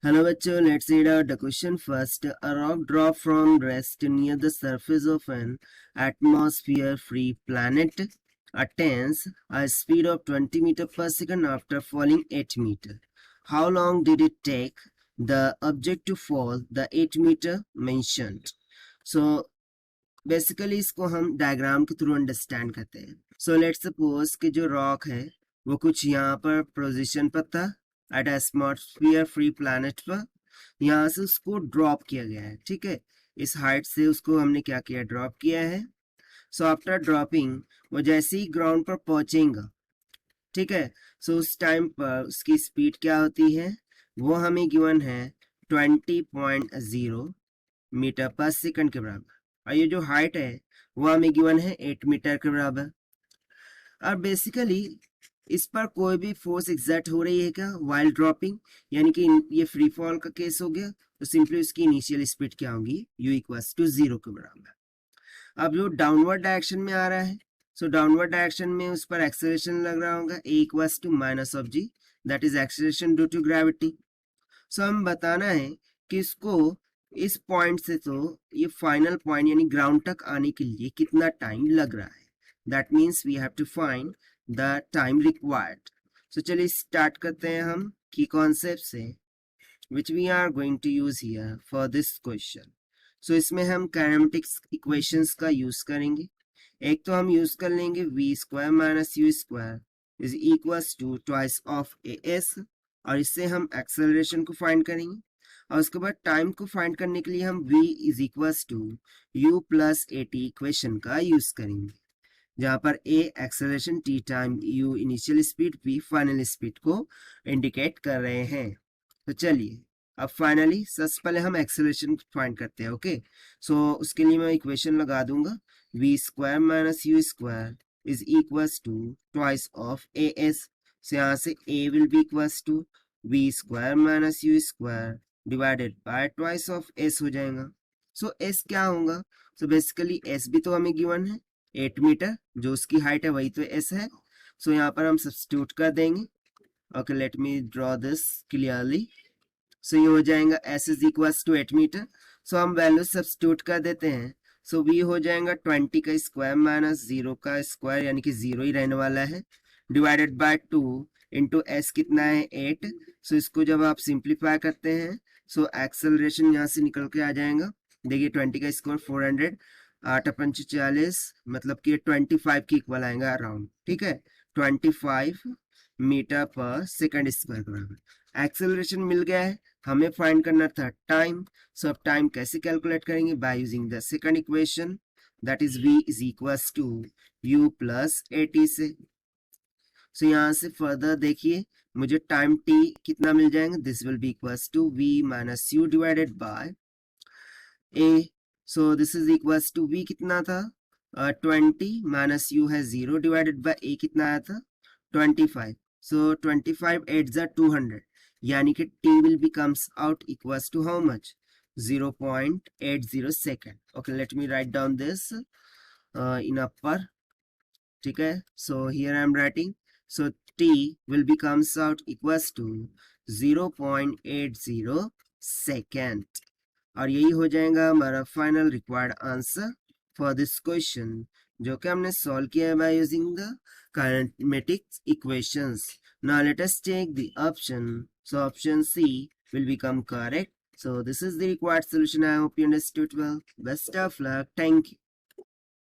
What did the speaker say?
Hello bachcho, let's read out the question first. A rock drop from rest near the surface of an atmosphere-free planet attains a speed of 20 meter per second after falling 8 meter. How long did it take the object to fall the 8 meter mentioned? So basically इसको हम diagram के through understand करते हैं. So let's suppose कि जो rock है वो कुछ यहाँ पर पोजीशन पर था एट एटमॉस्फेयर फ्री प्लैनेट पर. यहाँ से उसको ड्रॉप किया गया है. ठीक है, इस हाइट से उसको हमने क्या किया, ड्रॉप किया है. सो आफ्टर ड्रॉपिंग वो जैसे ही ग्राउंड पर पहुंचेगा, ठीक है, सो उस टाइम पर उसकी स्पीड क्या होती है, वो हमें गिवन है 20.0 मीटर पर सेकंड के बराबर. और ये जो हाइट है वो हमें गिवन है 8 मीटर के बराबर. और बेसिकली इस पर कोई भी फोर्स एग्जर्ट हो रही है क्या वाइल ड्रॉपिंग, यानी कि ये फ्री फॉल का केस हो गया, तो सिंपली उसकी इनिशियल स्पीड क्या होगी, u इक्वल्स टू 0 के बराबर. अब जो डाउनवर्ड डायरेक्शन में आ रहा है, सो डाउनवर्ड डायरेक्शन में उस पर एक्सेलरेशन लग रहा होगा a equals to minus of g, that is acceleration due to gravity. So हम बताना है कि इसको इस पॉइंट से तो ये फाइनल पॉइंट यानी ग्राउंड तक आने के लिए कितना टाइम लग रहा है. That means we have to find the time required. So चलिए स्टार्ट करते हैं हम की कॉन्सेप्ट से which we are going to use here for this question. So इसमें हम काइनेमेटिक्स इक्वेशंस का यूज करेंगे. एक तो हम यूज कर लेंगे v square minus u square is equals to twice of as, और इससे हम एक्सेलरेशन को फाइंड करेंगे. और उसके बाद टाइम को फाइंड करने के लिए हम v is equals to u plus at equation का यूज करेंगे, जहां पर a acceleration t time u initial speed, v final speed को इंडिकेट कर रहे हैं. तो चलिए अब फाइनली सबसे पहले हम एक्सेलरेशन फाइंड करते हैं. ओके, सो उसके लिए मैं इक्वेशन लगा दूंगा v square minus u square is equals to twice of as. So यहाँ से a will be equals to v square minus u square divided by twice of s हो जाएगा. सो s क्या होगा, सो बेसिकली s भी तो हमें given है 8 मीटर, जो उसकी हाइट है वही तो s है. सो यहाँ पर हम सब्स्टिट्यूट कर देंगे. Okay, let me draw this clearly. So ये हो जाएगा s is equals to 8 metre. So हम वैल्यू सब्स्टिट्यूट कर देते हैं. सो v हो जाएगा 20 का स्क्वायर माइनस 0 का स्क्वायर, यानी कि 0 ही रहने वाला है, डिवाइडेड बाय 2 इंटू एस कितना है 8. सो इसको जब आप सिंप्लीफाई करते हैं, सो एक्सेलरेशन यहाँ से निकल के आ जाएगा. देखिए 20 का स्क्वायर 400, 8×40 मतलब कि 25 के इक्वल आएगा अराउंड. ठीक है, 25 मीटर पर सेकंड स्क्वायर के बराबर. एक्सेलरेशन मिल गया है, हमें फाइंड करना था टाइम. सो अब टाइम कैसे कैलकुलेट करेंगे, by using the second equation, that is v is equals to u plus at से. सो यहाँ से फर्दर देखिए मुझे टाइम t कितना मिल जाएगा, this will be equals to v minus u divided by a. So this is equals to v कितना था 20 माइनस यू है 0 डिवाइडेड बाय a कितना आया था 25. सो 25 8 जा 200, यानी कि t will becomes out equals to how much, 0.80 second. Okay, let me write down this in upper. ठीक है, so here I am writing. So t will becomes out equals to 0.80 second. और यही हो जाएगा हमारा final required answer for this question, जो कि हमने सॉल्व किया है by using the kinematics equations. Now let us take the option. So option C will become correct. So this is the required solution. I hope you understood well. Best of luck. Thank you.